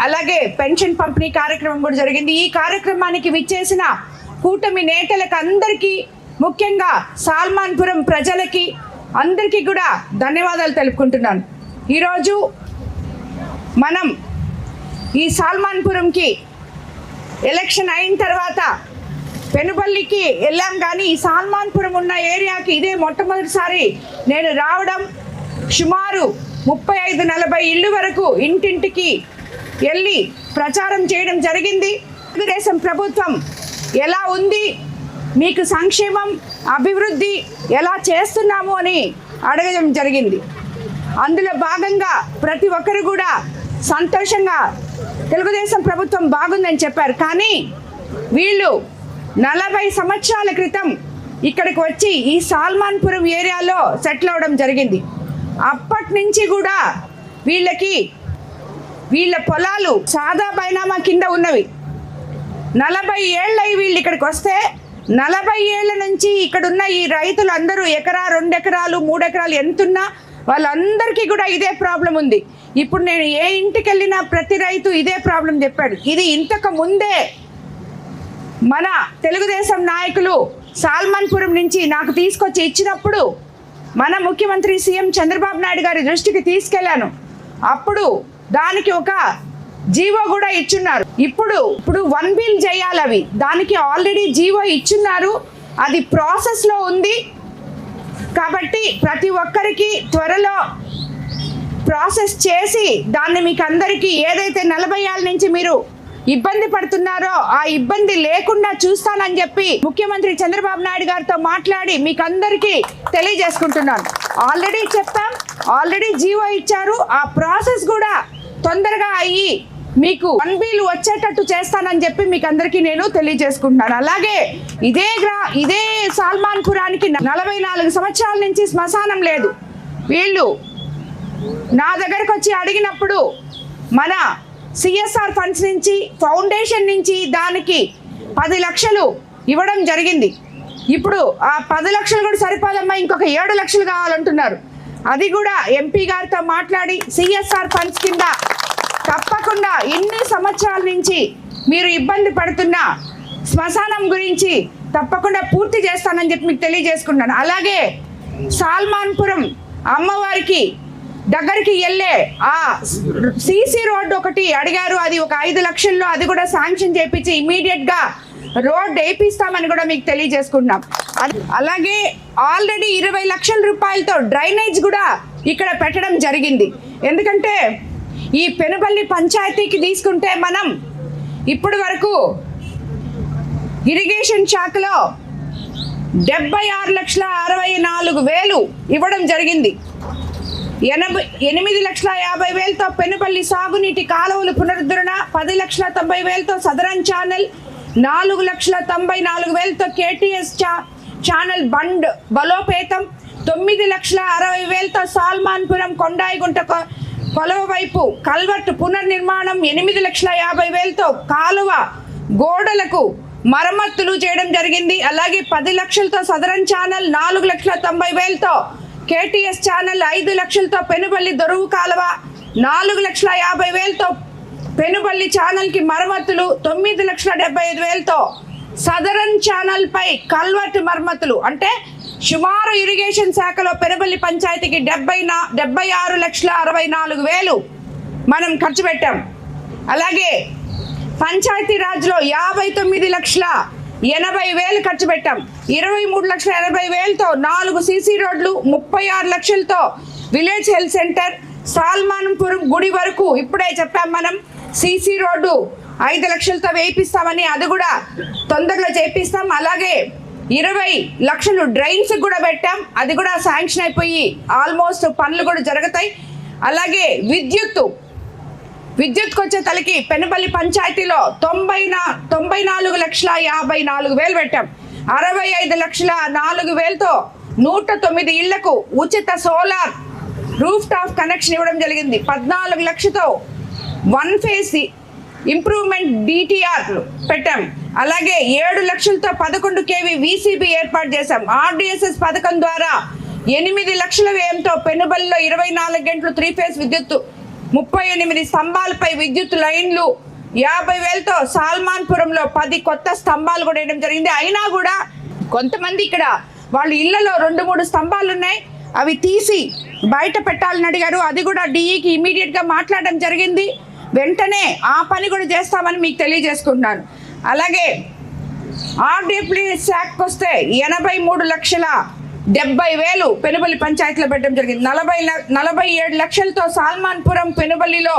అలాగే పెన్షన్ పంపిణీ కార్యక్రమం కూడా జరిగింది. ఈ కార్యక్రమానికి విచ్చేసిన కూటమి నేతలకు అందరికీ, ముఖ్యంగా సాల్మాన్పురం ప్రజలకి అందరికీ కూడా ధన్యవాదాలు తెలుపుకుంటున్నాను. ఈరోజు మనం ఈ సాల్మాన్పురంకి ఎలక్షన్ అయిన తర్వాత పెనుబల్లికి వెళ్ళాం, కానీ ఈ సాల్మాన్పురం ఉన్న ఏరియాకి ఇదే మొట్టమొదటిసారి నేను రావడం. సుమారు 35-40 ఇళ్ళు వరకు ఇంటింటికి వెళ్ళి ప్రచారం చేయడం జరిగింది. తెలుగుదేశం ప్రభుత్వం ఎలా ఉంది, మీకు సంక్షేమం అభివృద్ధి ఎలా చేస్తున్నాము అని అడగడం జరిగింది. అందులో భాగంగా ప్రతి ఒక్కరు కూడా సంతోషంగా తెలుగుదేశం ప్రభుత్వం బాగుందని చెప్పారు. కానీ వీళ్ళు 40 సంవత్సరాల క్రితం ఇక్కడికి వచ్చి ఈ సాల్మాన్పురం ఏరియాలో సెటిల్ అవ్వడం జరిగింది. అప్పటి నుంచి కూడా వీళ్ళ పొలాలు సాదా బైనామా కింద ఉన్నవి. 40 ఏళ్ళై వీళ్ళు ఇక్కడికి వస్తే 40 ఏళ్ళ నుంచి ఇక్కడున్న ఈ రైతులు అందరూ ఎకరా, 2 ఎకరాలు, 3 ఎకరాలు ఎంతున్నా వాళ్ళందరికీ కూడా ఇదే ప్రాబ్లం ఉంది. ఇప్పుడు నేను ఏ ఇంటికి వెళ్ళినా ప్రతి రైతు ఇదే ప్రాబ్లం చెప్పాడు. ఇది ఇంతకు ముందే మన తెలుగుదేశం నాయకులు సాల్మాన్పురం నుంచి నాకు తీసుకొచ్చి ఇచ్చినప్పుడు మన ముఖ్యమంత్రి సీఎం చంద్రబాబు నాయుడు గారి దృష్టికి తీసుకెళ్లాను. అప్పుడు దానికి ఒక జీవో కూడా ఇచ్చున్నారు. ఇప్పుడు 1 బిల్ చేయాలి. అవి దానికి ఆల్రెడీ జీవో ఇచ్చున్నారు, అది ప్రాసెస్లో ఉంది. కాబట్టి ప్రతి ఒక్కరికి త్వరలో ప్రాసెస్ చేసి దాన్ని మీకు అందరికీ ఏదైతే 40 ఏళ్ళ నుంచి మీరు ఇబ్బంది పడుతున్నారో ఆ ఇబ్బంది లేకుండా చూస్తానని చెప్పి ముఖ్యమంత్రి చంద్రబాబు నాయుడు గారితో మాట్లాడి మీకు అందరికీ తెలియజేసుకుంటున్నాను. ఆల్రెడీ చెప్పాం, ఆల్రెడీ జీవో ఇచ్చారు. ఆ ప్రాసెస్ కూడా తొందరగా అయ్యి మీకు 1 బిల్ వచ్చేటట్టు చేస్తానని చెప్పి మీకు అందరికీ నేను తెలియజేసుకుంటున్నాను. అలాగే ఇదే సాల్మాన్పురానికి 44 సంవత్సరాల నుంచి శ్మశానం లేదు. వీళ్ళు నా దగ్గరకు వచ్చి అడిగినప్పుడు మన సిఎస్ఆర్ ఫండ్స్ నుంచి, ఫౌండేషన్ నుంచి దానికి 10 లక్షలు ఇవ్వడం జరిగింది. ఇప్పుడు ఆ 10 లక్షలు కూడా సరిపోదమ్మా, ఇంకొక 7 లక్షలు కావాలంటున్నారు. అది కూడా ఎంపీ గారితో మాట్లాడి సిఎస్ఆర్ ఫండ్స్ కింద తప్పకుండా ఇన్ని సంవత్సరాల నుంచి మీరు ఇబ్బంది పడుతున్న శ్మశానం గురించి తప్పకుండా పూర్తి చేస్తానని చెప్పి మీకు తెలియజేసుకున్నాను. అలాగే సాల్మాన్పురం అమ్మవారికి దగ్గరికి వెళ్ళే ఆ సీసీ రోడ్డు ఒకటి అడిగారు. అది ఒక 5 లక్షల్లో అది కూడా శాంక్షన్ చేయించి ఇమీడియట్గా రోడ్ వేయిస్తామని కూడా మీకు తెలియజేసుకుంటున్నాం. అలాగే ఆల్రెడీ 20 లక్షల రూపాయలతో డ్రైనేజ్ కూడా ఇక్కడ పెట్టడం జరిగింది. ఎందుకంటే ఈ పెనుబల్లి పంచాయతీకి తీసుకుంటే మనం ఇప్పటి వరకు ఇరిగేషన్ శాఖలో 76,64,000 ఇవ్వడం జరిగింది. 8,50,50,000తో పెనుబల్లి సాగునీటి కాలువలు పునరుద్ధరణ, 10,90,000తో సదరన్ ఛానల్, 4,94,000తో కేటీఎస్ ఛానల్ బండ్ బలోపేతం, 9,60,000తో సాల్మాన్పురం కొండాయిగుంట కొలవ వైపు కల్వర్ట్ పునర్నిర్మాణం, 8,50,000తో కాలువ గోడలకు మరమ్మతులు చేయడం జరిగింది. అలాగే 10 లక్షలతో సదరన్ ఛానల్, 4,90,000తో కేటీఎస్ ఛానల్, 5 లక్షలతో పెనుబల్లి దొరువు కాలువ, 4,50,000తో పెనుబల్లి ఛానల్కి మరమ్మతులు, 9,75,000తో సదరన్ ఛానల్ పై కల్వర్ట్ మరమ్మతులు. అంటే సుమారు ఇరిగేషన్ శాఖలో పెనుబల్లి పంచాయతీకి 76,64,000 మనం ఖర్చు పెట్టాం. అలాగే పంచాయతీ రాజ్లో 59,80,000 ఖర్చు పెట్టాం. 23,80,000తో 4 సీసీ రోడ్లు, 36 లక్షలతో విలేజ్ హెల్త్ సెంటర్, సాల్మాన్పురం గుడి వరకు ఇప్పుడే చెప్పాం మనం సీసీ రోడ్డు 5 లక్షలతో వేయిస్తామని, అది కూడా తొందరలో చేపిస్తాం. అలాగే 20 లక్షలు డ్రైన్స్ కూడా పెట్టాం, అది కూడా శాంక్షన్ అయిపోయి ఆల్మోస్ట్ పనులు కూడా జరుగుతాయి. అలాగే విద్యుత్కు వచ్చే తలకి పెనుబల్లి పంచాయతీలో 94,54,000 పెట్టాం. 65,04,000తో 109 ఇళ్లకు ఉచిత సోలార్ రూఫ్ టాప్ కనెక్షన్ ఇవ్వడం జరిగింది. 14 లక్షలతో 1 ఫేజ్ ఇంప్రూవ్మెంట్ డిటిఆర్ పెట్టాం. అలాగే 7 లక్షలతో 11 kV VCB ఏర్పాటు చేశాం. RDSS పథకం ద్వారా 8 లక్షల వ్యయంతో పెనుబల్లిలో 24 గంటలు 3 ఫేజ్ విద్యుత్ 38 స్తంభాలపై విద్యుత్ లైన్లు, 50,000తో సాల్మాన్పురంలో 10 కొత్త స్తంభాలు కూడా వేయడం జరిగింది. అయినా కూడా కొంతమంది ఇక్కడ వాళ్ళ ఇళ్లలో 2-3 స్తంభాలు ఉన్నాయి, అవి తీసి బయట పెట్టాలని అడిగారు. అది కూడా డిఈకి ఇమీడియట్గా మాట్లాడడం జరిగింది. వెంటనే ఆ పని కూడా చేస్తామని మీకు తెలియజేసుకుంటున్నాను. అలాగే ఆర్డబ్ల్యూఎస్ శాఖకు వస్తే 83,70,000 పెనుబల్లి పంచాయతీలో పెట్టడం జరిగింది. 47 లక్షలతో సాల్మాన్పురం పెనుబల్లిలో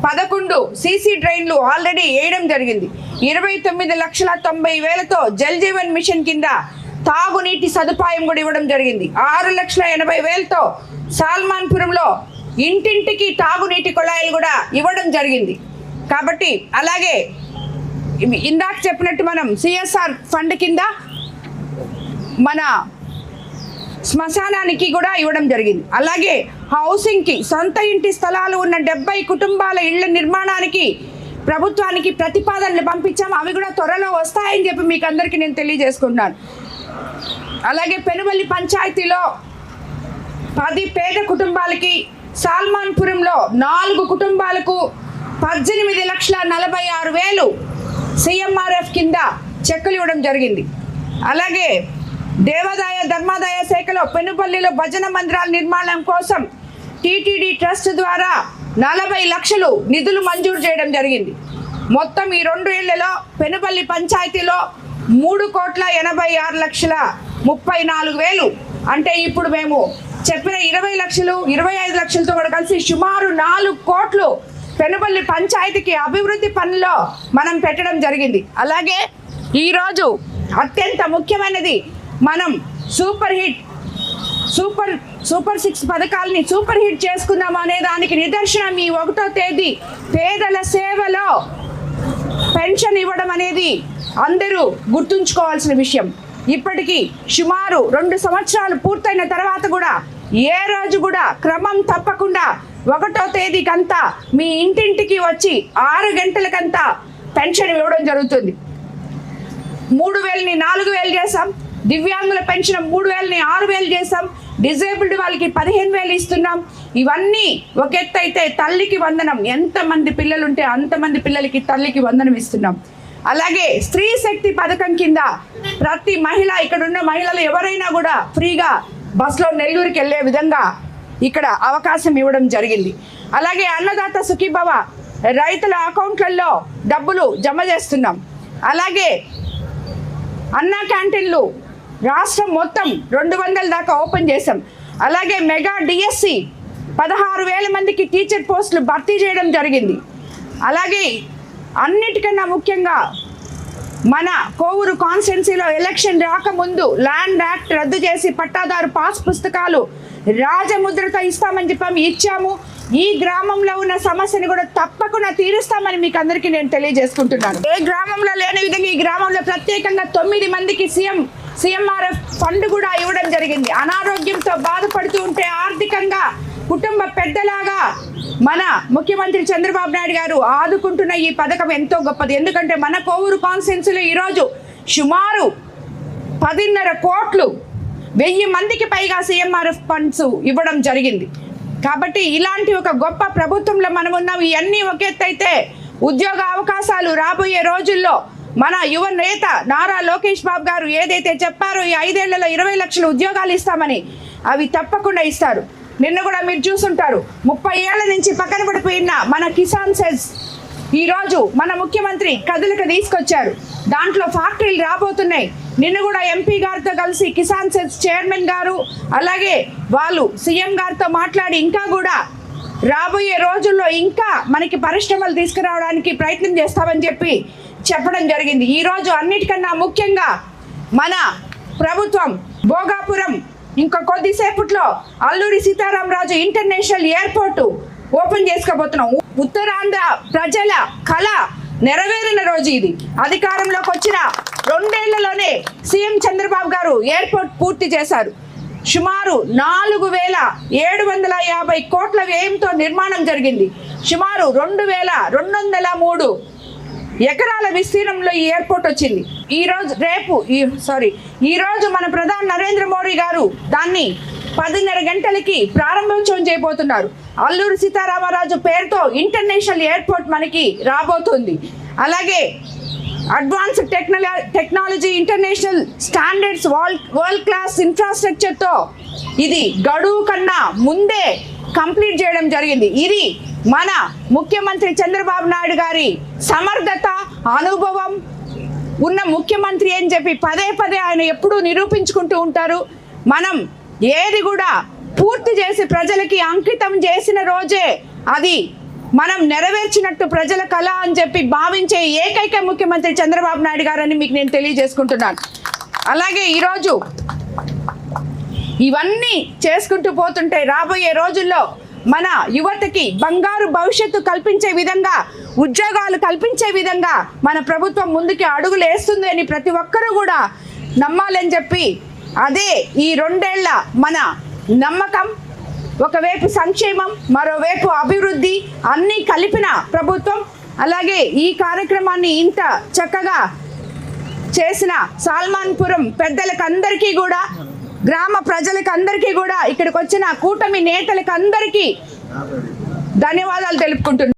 11 సీసీ డ్రైన్లు ఆల్రెడీ వేయడం జరిగింది. 29,90,000తో జల్ జీవన్ మిషన్ కింద తాగునీటి సదుపాయం కూడా ఇవ్వడం జరిగింది. 6,80,000తో సాల్మాన్పురంలో ఇంటింటికి తాగునీటి కుళాయిలు కూడా ఇవ్వడం జరిగింది. కాబట్టి అలాగే ఇందాక చెప్పినట్టు మనం సిఎస్ఆర్ ఫండ్ కింద మన శ్మశానానికి కూడా ఇవ్వడం జరిగింది. అలాగే హౌసింగ్కి సొంత ఇంటి స్థలాలు ఉన్న 70 కుటుంబాల ఇళ్ల నిర్మాణానికి ప్రభుత్వానికి ప్రతిపాదనలు పంపించాము. అవి కూడా త్వరలో వస్తాయని చెప్పి మీకు అందరికీ నేను తెలియజేసుకుంటున్నాను. అలాగే పెనుబల్లి పంచాయతీలో 10 పేద కుటుంబాలకి, సాల్మాన్పురంలో 4 కుటుంబాలకు 18,46,000 సిఎంఆర్ఎఫ్ కింద చెక్కులు ఇవ్వడం జరిగింది. అలాగే దేవాదాయ ధర్మాదాయ శాఖలో పెనుపల్లిలో భజన మందిరాల నిర్మాణం కోసం టీటీడీ ట్రస్ట్ ద్వారా 40 లక్షలు నిధులు మంజూరు చేయడం జరిగింది. మొత్తం ఈ 2 ఏళ్లలో పెనుపల్లి పంచాయతీలో 3,86,34,000 అంటే ఇప్పుడు మేము చెప్పిన 20 లక్షలు 25 లక్షలతో కూడా కలిసి సుమారు 4 కోట్లు పెనుపల్లి పంచాయతీకి అభివృద్ధి పనుల్లో మనం పెట్టడం జరిగింది. అలాగే ఈరోజు అత్యంత ముఖ్యమైనది, మనం సూపర్ 6 పథకాలని సూపర్ హిట్ చేసుకుందాం అనే దానికి నిదర్శనం ఈ 1వ తేదీ పేదల సేవలో పెన్షన్ ఇవ్వడం అనేది అందరూ గుర్తుంచుకోవాల్సిన విషయం. ఇప్పటికీ సుమారు 2 సంవత్సరాలు పూర్తయిన తర్వాత కూడా ఏ రోజు కూడా క్రమం తప్పకుండా 1వ తేదీకంతా మీ ఇంటింటికి వచ్చి 6 గంటలకంతా పెన్షన్ ఇవ్వడం జరుగుతుంది. 3,000ని 4,000 చేసాం, దివ్యాంగుల పెన్షన్ 3,000ని 6,000 చేసాం, డిజేబుల్డ్ వాళ్ళకి 15,000 ఇస్తున్నాం. ఇవన్నీ ఒక ఎత్తు అయితే తల్లికి వందనం, ఎంతమంది పిల్లలు ఉంటే అంతమంది పిల్లలకి తల్లికి వందనం ఇస్తున్నాం. అలాగే స్త్రీ శక్తి పథకం కింద ప్రతి మహిళ, ఇక్కడ ఉన్న మహిళలు ఎవరైనా కూడా ఫ్రీగా బస్సులో నెల్లూరుకి వెళ్ళే విధంగా ఇక్కడ అవకాశం ఇవ్వడం జరిగింది. అలాగే అన్నదాత సుఖీభవ రైతుల అకౌంట్లలో డబ్బులు జమ చేస్తున్నాం. అలాగే అన్నా క్యాంటీన్లు రాష్ట్రం మొత్తం 200 దాకా ఓపెన్ చేసాం. అలాగే మెగా డిఎస్సి 16,000 మందికి టీచర్ పోస్టులు భర్తీ చేయడం జరిగింది. అలాగే అన్నిటికన్నా ముఖ్యంగా మన కోవూరు కాన్స్టిట్యున్సీలో ఎలక్షన్ రాకముందు ల్యాండ్ యాక్ట్ రద్దు చేసి పట్టాదారు పాస్ పుస్తకాలు రాజముద్రతో ఇస్తామని చెప్పాము, ఇచ్చాము. ఈ గ్రామంలో ఉన్న సమస్యను కూడా తప్పకుండా తీరుస్తామని మీకు అందరికీ నేను తెలియజేసుకుంటున్నాను. ఏ గ్రామంలో లేని విధంగా ఈ గ్రామంలో ప్రత్యేకంగా 9 మందికి సిఎంఆర్ఎఫ్ ఫండ్ కూడా ఇవ్వడం జరిగింది. అనారోగ్యంతో బాధపడుతూ ఉంటే ఆర్థికంగా కుటుంబ పెద్దలాగా మన ముఖ్యమంత్రి చంద్రబాబు నాయుడు గారు ఆదుకుంటున్న ఈ పథకం ఎంతో గొప్పది. ఎందుకంటే మన కోవూరు కాన్స్టిట్యున్సీలో ఈరోజు సుమారు 10.5 కోట్లు 1000 మందికి పైగా సిఎంఆర్ఎఫ్ ఫండ్స్ ఇవ్వడం జరిగింది. కాబట్టి ఇలాంటి ఒక గొప్ప ప్రభుత్వంలో మనం ఉన్నాం. ఇవన్నీ ఒక ఎత్తు అయితే ఉద్యోగ అవకాశాలు రాబోయే రోజుల్లో మన యువ నేత నారా లోకేష్ బాబు గారు ఏదైతే చెప్పారో ఈ 5 ఏళ్లలో 20 లక్షల ఉద్యోగాలు ఇస్తామని, అవి తప్పకుండా ఇస్తారు. నిన్న కూడా మీరు చూసుంటారు, 30 ఏళ్ల నుంచి పక్కన పడిపోయిన మన కిసాన్ సెల్స్ ఈరోజు మన ముఖ్యమంత్రి కదులుకు తీసుకొచ్చారు. దాంట్లో ఫ్యాక్టరీలు రాబోతున్నాయి. నిన్న కూడా ఎంపీ గారితో కలిసి కిసాన్ సెల్స్ చైర్మన్ గారు అలాగే వాళ్ళు సీఎం గారితో మాట్లాడి ఇంకా కూడా రాబోయే రోజుల్లో ఇంకా మనకి పరిశ్రమలు తీసుకురావడానికి ప్రయత్నం చేస్తామని చెప్పి చెప్పడం జరిగింది. ఈరోజు అన్నిటికన్నా ముఖ్యంగా మన ప్రభుత్వం భోగాపురం ఇంకా కొద్దిసేపట్లో Alluri Sitaramaraju international airport open చేసుకోబోతున్నాం. ఉత్తరాంధ్ర ప్రజల కళ నెరవేరిన రోజు ఇది. అధికారంలోకి వచ్చిన 2 ఏళ్లలోనే సీఎం చంద్రబాబు గారు ఎయిర్పోర్ట్ పూర్తి చేశారు. సుమారు 4,750 కోట్ల వ్యయంతో నిర్మాణం జరిగింది. సుమారు 2,203 ఎకరాల విస్తీర్ణంలో ఈ ఎయిర్పోర్ట్ వచ్చింది. ఈ రోజు మన ప్రధాని నరేంద్ర మోడీ గారు దాన్ని 10:30 గంటలకి ప్రారంభోత్సవం చేయబోతున్నారు. అల్లూరి సీతారామరాజు పేరుతో ఇంటర్నేషనల్ ఎయిర్పోర్ట్ మనకి రాబోతుంది. అలాగే advanced technology, international standards, world class ఇన్ఫ్రాస్ట్రక్చర్తో ఇది గడువు కన్నా ముందే కంప్లీట్ చేయడం జరిగింది. ఇది మన ముఖ్యమంత్రి చంద్రబాబు నాయుడు గారి సమర్థత, అనుభవం ఉన్న ముఖ్యమంత్రి అని చెప్పి పదే పదే ఆయన ఎప్పుడూ నిరూపించుకుంటూ ఉంటారు. మనం ఏది కూడా పూర్తి చేసి ప్రజలకి అంకితం చేసిన రోజే అది మనం నెరవేర్చినట్టు ప్రజల కళ అని చెప్పి భావించే ఏకైక ముఖ్యమంత్రి చంద్రబాబు నాయుడు గారని మీకు నేను తెలియజేసుకుంటున్నాను. అలాగే ఈరోజు ఇవన్నీ చేసుకుంటూ పోతుంటే రాబోయే రోజుల్లో మన యువతకి బంగారు భవిష్యత్తు కల్పించే విధంగా, ఉద్యోగాలు కల్పించే విధంగా మన ప్రభుత్వం ముందుకి అడుగులు వేస్తుంది అని ప్రతి ఒక్కరూ కూడా నమ్మాలని చెప్పి అదే ఈ 2 ఏళ్ల మన నమ్మకం. ఒకవైపు సంక్షేమం, మరోవైపు అభివృద్ధి అన్నీ కలిపిన ప్రభుత్వం. అలాగే ఈ కార్యక్రమాన్ని ఇంత చక్కగా చేసిన సాల్మాన్పురం పెద్దలకు అందరికీ కూడా, గ్రామ ప్రజలకు అందరికీ కూడా, ఇక్కడికి వచ్చిన కూటమి నేతలకు అందరికీ ధన్యవాదాలు తెలుపుకుంటున్నాను.